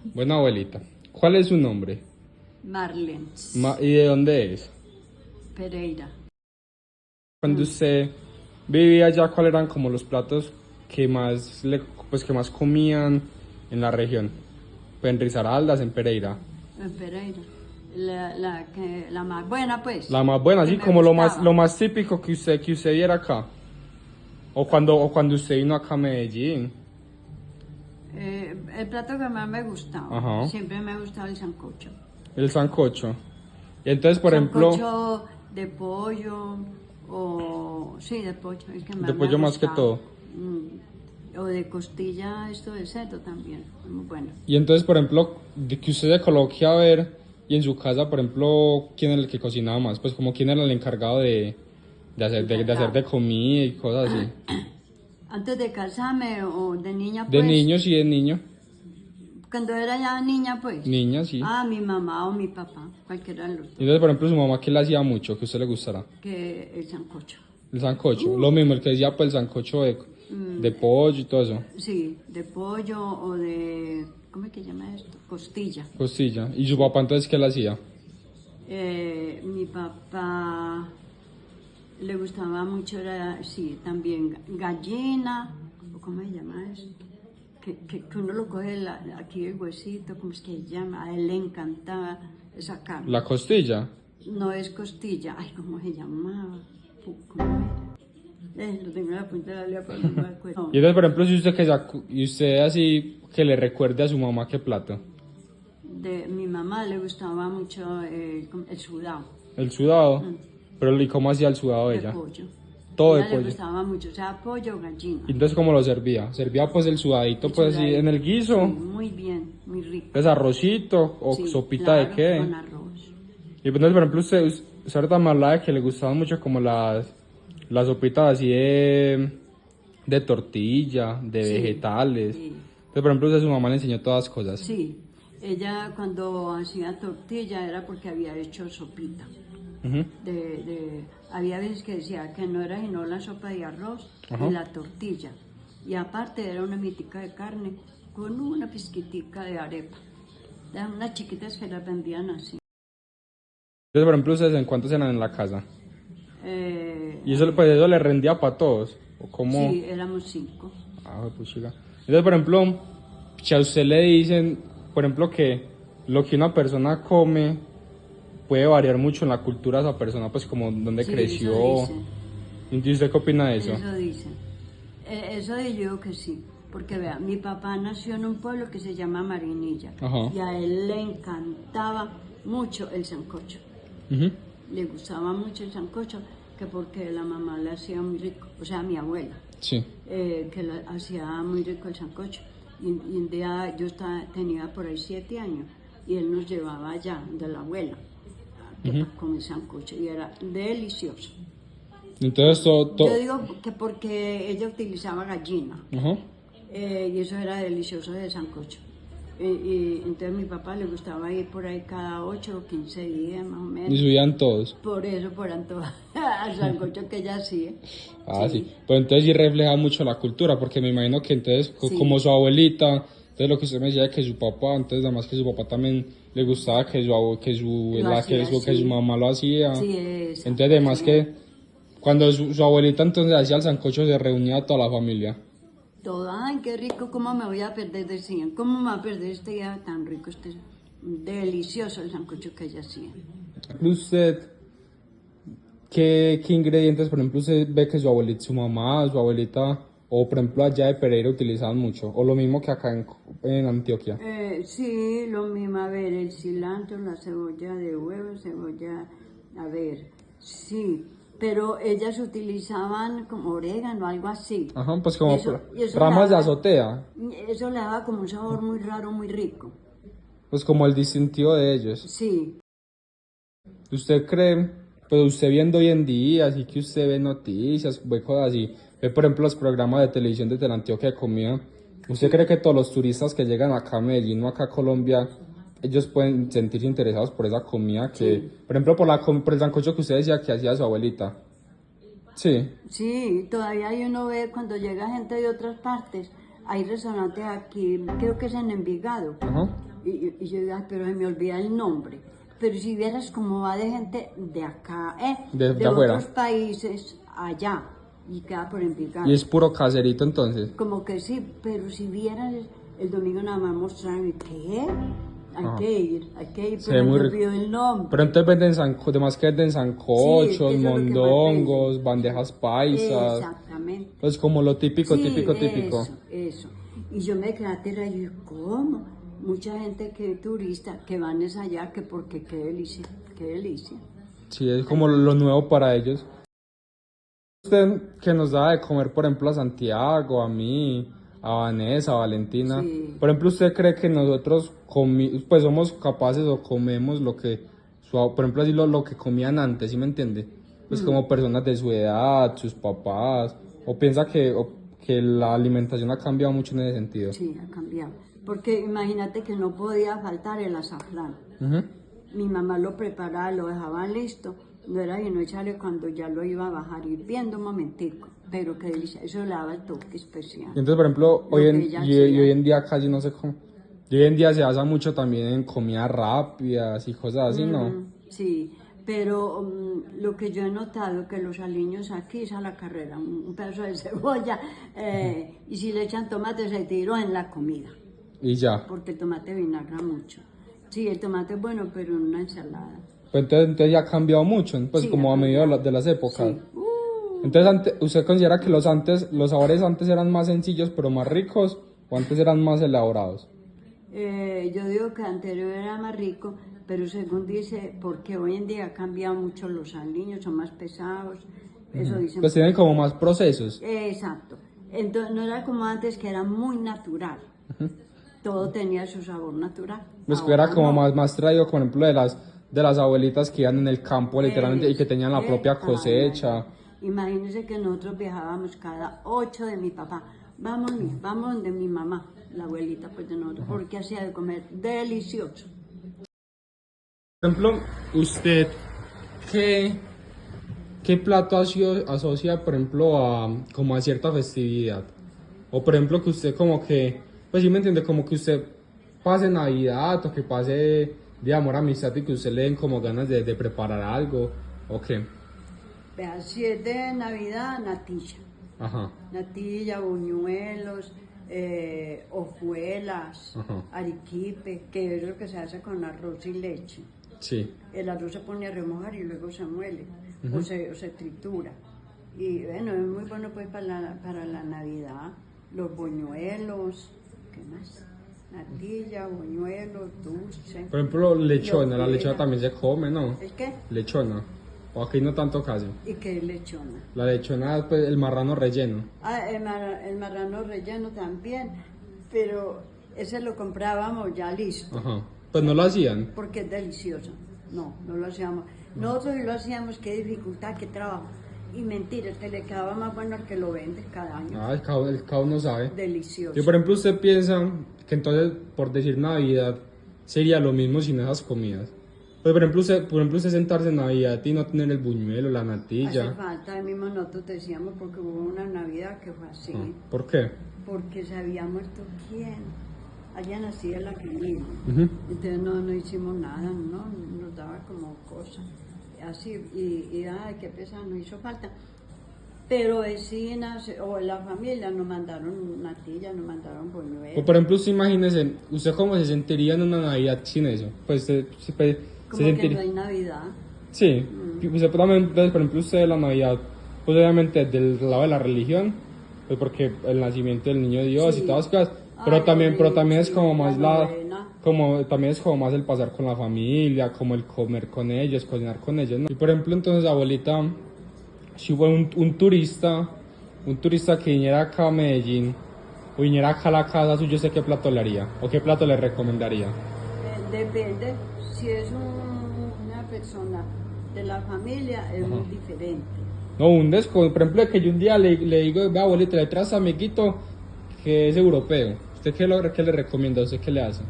Bueno, abuelita, ¿cuál es su nombre? Marlens ¿Y de dónde es? Pereira. Cuando usted vivía allá, ¿cuáles eran como los platos que más, que más comían en la región? Pues en Risaraldas, en Pereira. En Pereira. La más buena, pues. La más buena, Que así me como gustaba. lo más típico que usted viera acá. O cuando usted vino acá a Medellín. El plato que más me gustaba. Ajá. Siempre me ha gustado el sancocho. El sancocho. Y entonces, por ejemplo, Sancocho de pollo o... Sí, de pollo, el que de más me ha pollo más que gustado. todo. O de costilla, esto de cerdo también. Muy bueno. Y entonces, por ejemplo, de que usted se coloque a ver, y en su casa, por ejemplo, ¿quién era el que cocinaba más? Pues como quién era el encargado de hacer de Encargado. comida y cosas así. Antes de casarme o de niña, De pues, niños y de niño. cuando era ya niña, pues, Niña, sí. mi mamá o mi papá, cualquiera de los Y dos, entonces, por ejemplo, su mamá, ¿qué le hacía mucho que a usted le gustara? que el sancocho. El sancocho. Lo mismo, el que decía, pues, el sancocho de pollo y todo eso. Sí, de pollo o de, ¿cómo es que llama esto? Costilla. Costilla. ¿Y su papá entonces qué le hacía? Mi papá le gustaba mucho, era, sí, también gallina, o ¿cómo se llama esto? Que uno lo coge aquí el huesito, ¿cómo es que se llama? A él le encantaba esa carne. La costilla. No es costilla, ay, ¿cómo se llamaba? ¿Cómo era? Lo tengo en la punta de la lengua, pero no me acuerdo. Y entonces, por ejemplo, si usted y usted así que le recuerde a su mamá qué plato. De mi mamá le gustaba mucho el sudado El sudado. Pero ¿y cómo hacía el sudado de ella? pollo. Todo de Ella le pollo. gustaba mucho, o sea, pollo o gallina. Y entonces, ¿cómo lo servía? Servía pues el sudadito El pues así en sudadito. el guiso. Sí, muy bien, muy rico. Pues arrocito o Sí, sopita de claro, qué. con arroz. Y pues, entonces, por ejemplo, usted ahorita me hablaba de que le gustaban mucho como las sopitas así de tortilla, de Sí, vegetales. sí. Entonces, por ejemplo, usted a su mamá le enseñó todas las cosas. Sí, ella cuando hacía tortilla era porque había hecho sopita. Ujú. Había veces que decía que no era sino la sopa de arroz Ajá. y la tortilla. Y aparte era una mitica de carne con una pizquitica de arepa. Eran unas chiquitas que las vendían así. Entonces, por ejemplo, ustedes en cuántos eran en la casa. Y eso, Eh, pues eso le rendía para todos. ¿O cómo? sí, éramos 5. Ah, pues chica. Entonces, por ejemplo, si a usted le dicen, por ejemplo, que lo que una persona come puede variar mucho en la cultura de esa persona, pues como donde Sí, eso creció. dicen, ¿Y usted qué opina de eso? eso dicen. Eso yo digo que sí, porque vea, mi papá nació en un pueblo que se llama Marinilla Ajá. y a él le encantaba mucho el sancocho. Ujú. Le gustaba mucho el sancocho, que porque la mamá le hacía muy rico, o sea, mi abuela, Sí. que le hacía muy rico el sancocho. Y un día tenía por ahí 7 años y él nos llevaba allá de la abuela para comer sancocho y era delicioso. Entonces Yo digo que porque ella utilizaba gallina Ajá. y eso era delicioso de sancocho. Y entonces a mi papá le gustaba ir por ahí cada 8 o 15 días más o Y menos. subían todos. Por eso, por antojo, al sancocho que ella hacía. Ah, sí. Sí, Pero entonces sí refleja mucho la cultura, porque me imagino que entonces, como sí, su abuelita, entonces lo que usted me decía de que su papá, entonces además que su papá también le gustaba que lo hacía que su así. mamá lo hacía. Sí, esa, Entonces además así era. que cuando su abuelita entonces hacía el sancocho se reunía toda la familia. Todo, ay, qué rico, cómo me voy a perder, decían. ¿Cómo me voy a perder este día tan rico, delicioso el sancocho que ella hacía? ¿Usted qué ingredientes, por ejemplo, usted ve que su abuelita, su mamá, su abuelita, o por ejemplo allá de Pereira utilizaban mucho? O lo mismo que acá en Antioquia. Sí, lo mismo, a ver, el cilantro, la cebolla de huevo, cebolla, a ver, sí, pero ellas utilizaban como orégano, algo así. Ajá, pues Y como eso le ramas de daba, azotea, eso le daba como un sabor muy raro, muy rico. pues como el distintivo de ellos. Sí, ¿Usted cree, pues usted viendo hoy en día, así que usted ve noticias, ve cosas así, ve por ejemplo los programas de televisión de Antioquia de comida, ¿usted cree que todos los turistas que llegan acá a Medellín o acá a Colombia, ellos pueden sentirse interesados por esa comida que, sí, por ejemplo, por el sancocho que usted decía que hacía su abuelita? Sí. sí, todavía hay uno ve cuando llega gente de otras partes, hay restaurantes aquí, creo que es en Envigado, Ajá. Y yo digo, ay, pero se me olvida el nombre. Pero si vieras cómo va de gente de acá, de afuera. otros países allá, y queda por Envigado. Y es puro caserito entonces. Como que sí, pero si vieras el domingo nada más mostraron, ¿qué? Hay Ajá. que ir, Se ve pero muy me rico. olvidó el nombre. Pero entonces venden además que venden sancochos, Sí, eso es lo que más mondongos, venden. bandejas paisas. Exactamente. Pues como lo típico, Sí, típico. eso. Y yo me quedé aterrada y yo, ¿cómo? Mucha gente que turista que van es allá, que porque qué delicia, qué delicia. Sí, es como lo nuevo para ellos. Usted que nos da de comer, por ejemplo, a Santiago, a mí, a Vanessa, a Valentina. Sí. Por ejemplo, ¿usted cree que nosotros pues somos capaces o comemos lo que, por ejemplo, así lo que comían antes, ¿sí me entiende? Pues como personas de su edad, sus papás, o piensa que la alimentación ha cambiado mucho en ese sentido. Sí, ha cambiado. Porque imagínate que no podía faltar el azafrán. Ujú. Mi mamá lo preparaba, lo dejaba listo. No era sino echarle cuando ya lo iba a bajar hirviendo un momentico. Pero qué delicia, eso le daba el toque especial. Y entonces, por ejemplo, Lo que ella y hacía. hoy en día casi no sé cómo. Y hoy en día se basa mucho también en comidas rápidas y cosas así, ¿no? Sí, pero lo que yo he notado que los aliños aquí es a la carrera, un pedazo de cebolla y si le echan tomate se tiró en la comida, Y ya. porque el tomate vinagra mucho. Sí, el tomate es bueno, pero en una ensalada. Pues entonces ya ha cambiado mucho, pues Sí, como ha a medida cambiado. de las épocas. Sí. Entonces, ¿usted considera que los sabores antes eran más sencillos pero más ricos o antes eran más elaborados? Yo digo que anterior era más rico, pero según dice, porque hoy en día ha cambiado mucho los aliños, son más pesados, eso dicen. Pues tienen como más procesos. Exacto. Entonces no era como antes que era muy natural. Todo tenía su sabor natural. Pues que era Ahora como no. más traído, por ejemplo, de las abuelitas que iban en el campo literalmente y que tenían la propia cosecha. Imagínense que nosotros viajábamos cada 8 de mi papá. Vamos donde mi mamá, la abuelita pues de nosotros, porque hacía de comer delicioso. Por ejemplo, usted, ¿qué, qué plato asocia, por ejemplo, como a cierta festividad? O por ejemplo, que usted como que, pues sí me entiende, como que usted pase Navidad o que pase de amor, amistad y que usted le den como ganas de preparar algo, ¿o qué? Vea, si es de Navidad, natilla. Ajá, Natilla, buñuelos, hojuelas, Ajá. arequipe, que es lo que se hace con arroz y leche. sí. El arroz se pone a remojar y luego se muele o se tritura. Y bueno, es muy bueno pues para la Navidad. Los buñuelos, ¿qué más? Natilla, buñuelos, dulce. Por ejemplo, lechona, la Hojuelas. lechona también se come, ¿no? ¿El qué? Lechona. O aquí no tanto casi. ¿Y qué es lechona? La lechona, pues el marrano relleno. Ah, el marrano relleno también, pero ese lo comprábamos ya listo, Ajá. Pues no lo hacían. porque es delicioso. No, no lo hacíamos. Nosotros sí lo hacíamos, qué dificultad, qué trabajo. Y mentira, que le quedaba más bueno al que lo vende cada año. Ah, cada uno sabe. Delicioso. Y por ejemplo, usted piensa que entonces, por decir Navidad, sería lo mismo sin esas comidas. Pues por ejemplo, usted sentarse en Navidad y no tener el buñuelo, la Hace natilla. falta, ahí mismo nosotros decíamos, porque hubo una Navidad que fue así, ¿Por qué? porque se había muerto quién, había nacido la familia. Ujú. Entonces no hicimos nada, no, nos daba como cosa, así, y ay, qué pesar, no hizo falta. Pero vecinas o la familia nos mandaron natilla, nos mandaron O buñuelos. por ejemplo, usted imagínese, ¿usted cómo se sentiría en una Navidad sin eso? Pues se Como que no hay Navidad. Sí, usted también, entonces, por ejemplo, usted de la Navidad, pues obviamente del lado de la religión, pues porque el nacimiento del niño Dios Sí. y todas las cosas, Ay, pero también es sí, como más la novena. también es como más el pasar con la familia, como el comer con ellos, cocinar con ellos, ¿no? Y por ejemplo, entonces, abuelita, si hubo un turista que viniera acá a Medellín, o viniera acá a la casa suya, ¿usted qué plato le haría? ¿O qué plato le recomendaría? Depende, si es una persona de la familia es muy diferente. No, por ejemplo, que yo un día le digo, ve abuelita, le traes a amiguito que es europeo. ¿Usted qué le recomienda? ¿Usted qué le hace?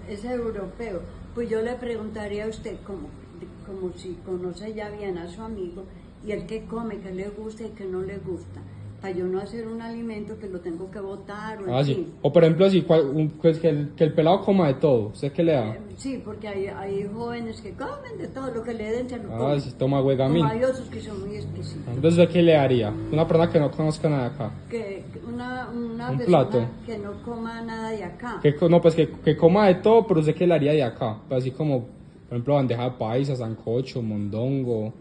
Es europeo. Pues yo le preguntaría a usted como si conoce ya bien a su amigo y el que come, que le gusta y que no le gusta. para yo no hacer un alimento que lo tengo que botar o Ah, así. sí. O por ejemplo, así, pues que el pelado coma de todo. ¿Usted qué le da? Sí, porque hay jóvenes que comen de todo, lo que le den se lo Ah, comen. sí, toma Como huegamín. hay otros que son muy exquisitos. Entonces, ¿usted qué le haría? Una persona que no conozca nada de acá. Que una Un persona plato. que no coma nada de acá. No, pues que coma de todo, pero ¿usted qué le haría de acá? Pues así como, por ejemplo, bandeja paisa, sancocho, mondongo,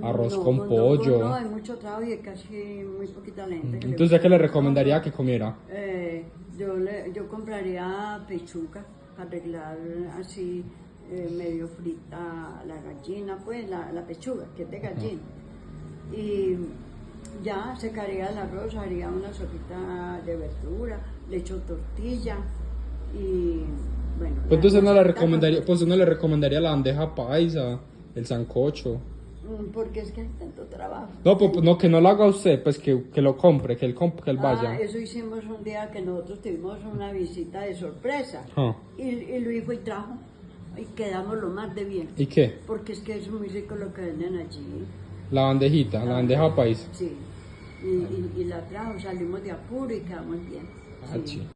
arroz No, con mondongo pollo. no, hay mucho trabajo y hay casi muy poquita gente. Que le Entonces, ¿usted qué le gusta. recomendaría que comiera? Yo compraría pechuga para arreglar así medio frita la gallina, pues la pechuga, que es de gallina. Y ya secaría el arroz, haría una sopita de verdura, le echo tortilla y bueno. Pues entonces no le sopita recomendaría, pues uno le recomendaría la bandeja paisa, el sancocho. porque es que hay tanto trabajo. No, pues no, que no lo haga usted, pues que lo compre, que él vaya. Eso hicimos un día que nosotros tuvimos una visita de sorpresa. Ah. Y Luis fue y trajo. Y quedamos lo más de bien. ¿Y qué? Porque es que es muy rico lo que venden allí. La bandejita, la bandeja paisa. Sí. Y la trajo, salimos de apuro y quedamos bien. Ah, Sí. sí.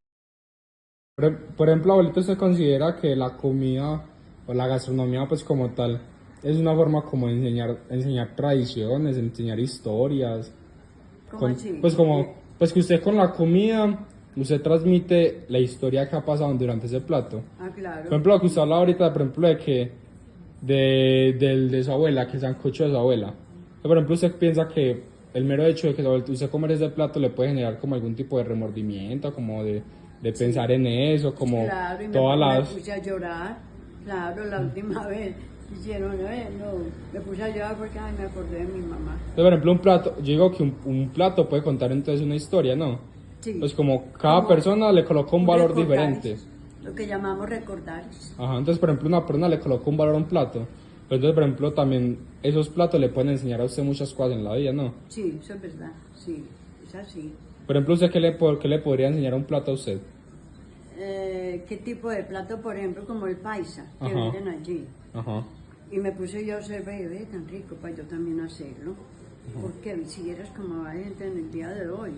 Por ejemplo, abuelito, ¿usted considera que la comida o la gastronomía, pues como tal, es una forma como de enseñar tradiciones, enseñar historias? ¿Cómo así? Pues que usted con la comida, usted transmite la historia que ha pasado durante ese plato. Ah, claro. Por ejemplo, lo que usted habla ahorita, por ejemplo, de su abuela, que el sancocho de su abuela. Por ejemplo, usted piensa que el mero hecho de que usted comer ese plato le puede generar como algún tipo de remordimiento, como de pensar en eso, como Claro, y todas me las... puse a llorar. Claro, la última vez hicieron, no, me puse a llorar porque ay, me acordé de mi mamá. Entonces, por ejemplo, un plato, yo digo que un plato puede contar entonces una historia, ¿no? Sí. Pues como cada Como persona le coloca un valor recordaris, diferente. Lo que llamamos recordar. Ajá, entonces, por ejemplo, una persona le coloca un valor a un plato. Pero entonces, por ejemplo, también esos platos le pueden enseñar a usted muchas cosas en la vida, ¿no? Sí, eso es verdad, sí, es así. Por ejemplo, ¿usted qué le podría enseñar a un plato a usted? ¿Qué tipo de plato, por ejemplo, como el paisa, que Ajá. venden allí? Ajá. Y me puse yo a observar y ve tan rico para yo también hacerlo. Porque si vieras como hay gente en el día de hoy,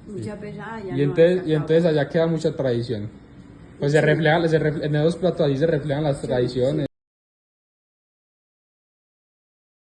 muchas veces, ya Y entonces allá queda mucha tradición. Pues se refleja, en esos platos ahí se reflejan las tradiciones.